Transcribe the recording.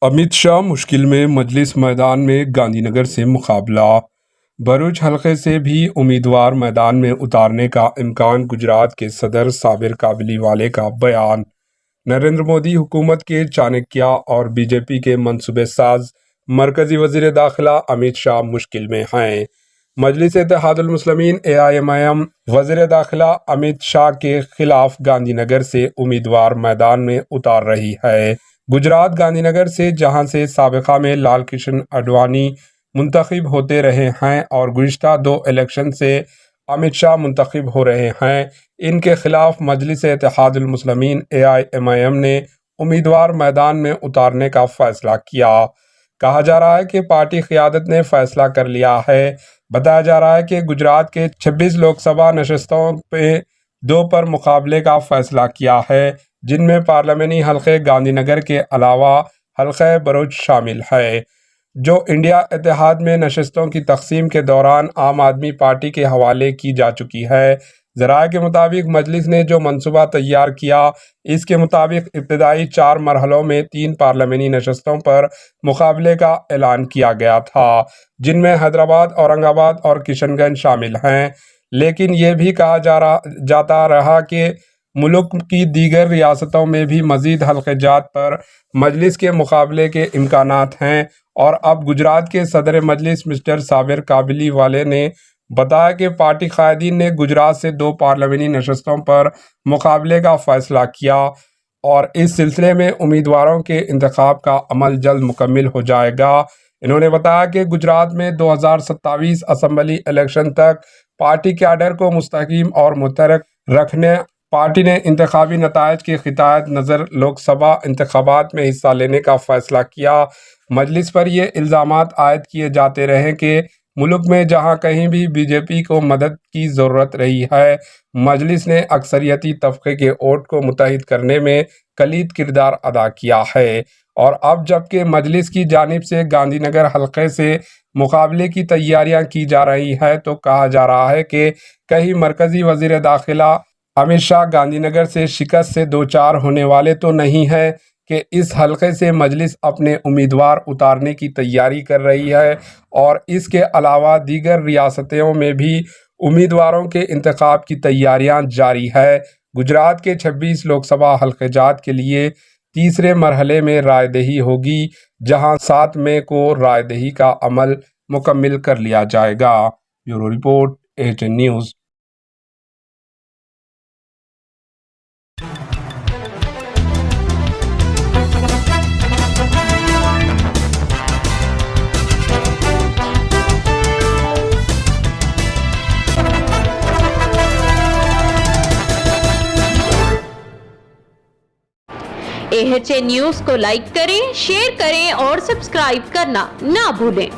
अमित शाह मुश्किल में, मजलिस मैदान में गांधी नगर से मुकाबला। भरूच हलके से भी उम्मीदवार मैदान में उतारने का इम्कान, गुजरात के सदर साबिर काबली वाले का बयान। नरेंद्र मोदी हुकूमत के चाणक्य और बीजेपी के मंसूबे साज मरकजी वजीर दाखिला अमित शाह मुश्किल में हैं। मजलिस इत्तेहादुल मुस्लिमीन AIMIM वजीर दाखिला अमित शाह के खिलाफ गांधीनगर से उम्मीदवार मैदान में उतार रही है। गुजरात गांधीनगर से, जहां से साबिका में लाल कृष्ण आडवाणी मुंतखब होते रहे हैं और गुज़िश्ता 2 इलेक्शन से अमित शाह मुंतखब हो रहे हैं, इनके खिलाफ मजलिस इत्तेहादुल मुस्लिमीन AIMIM ने उम्मीदवार मैदान में उतारने का फैसला किया। कहा जा रहा है कि पार्टी क़यादत ने फैसला कर लिया है। बताया जा रहा है कि गुजरात के 26 लोकसभा नशस्तों पे 2 पर मुकाबले का फैसला किया है, जिनमें पार्लियामानी हलके गांधीनगर के अलावा हलके भरूच शामिल है, जो इंडिया इत्तेहाद में नशस्तों की तकसीम के दौरान आम आदमी पार्टी के हवाले की जा चुकी है। ज़राए के मुताबिक मजलिस ने जो मंसूबा तैयार किया, इसके मुताबिक इब्तदाई 4 मरहलों में 3 पार्लियामानी नशस्तों पर मुकाबले का ऐलान किया गया था, जिनमें हैदराबाद, औरंगाबाद और किशनगंज शामिल हैं। लेकिन ये भी कहा जाता रहा कि मुल्क की दीगर रियासतों में भी मज़ीद हल्क़े-जात पर मजलिस के मुकाबले के इम्कानात हैं। और अब गुजरात के सदर मजलिस मिस्टर साबिर काबली वाले ने बताया कि पार्टी कायदीन ने गुजरात से 2 पार्लियामानी नशस्तों पर मुकाबले का फ़ैसला किया और इस सिलसिले में उम्मीदवारों के इंतखाब का अमल जल्द मुकम्मिल हो जाएगा। इन्होंने बताया कि गुजरात में 2027 असम्बली इलेक्शन तक पार्टी कैडर को मुस्तहकम और मुतहर्रिक रखने पार्टी ने इंतखाबी नताइज की खितायत नज़र लोकसभा इंतखाबात में हिस्सा लेने का फ़ैसला किया। मजलिस पर ये इल्ज़ामात आयद किए जाते रहे कि मुल्क में जहां कहीं भी बीजेपी को मदद की ज़रूरत रही है, मजलिस ने अक्सरियती तबके के वोट को मुत्तहिद करने में कलीद किरदार अदा किया है। और अब जबकि मजलिस की जानिब से गांधीनगर हलके से मुकाबले की तैयारियां की जा रही है, तो कहा जा रहा है कि कहीं मरकज़ी वज़ीर दाखिला अमित शाह गांधीनगर से शिकस्त से 2-4 होने वाले तो नहीं है कि इस हलके से मजलिस अपने उम्मीदवार उतारने की तैयारी कर रही है और इसके अलावा दीगर रियासतों में भी उम्मीदवारों के इंतखाब की तैयारियां जारी है। गुजरात के 26 लोकसभा हल्क़े-जात के लिए तीसरे मरहले में रायदही होगी, जहां 7 मई को रायदही का अमल मुकम्मिल कर लिया जाएगा। Bureau report, AHN news. AHN news को लाइक करें, शेयर करें और सब्सक्राइब करना ना भूलें।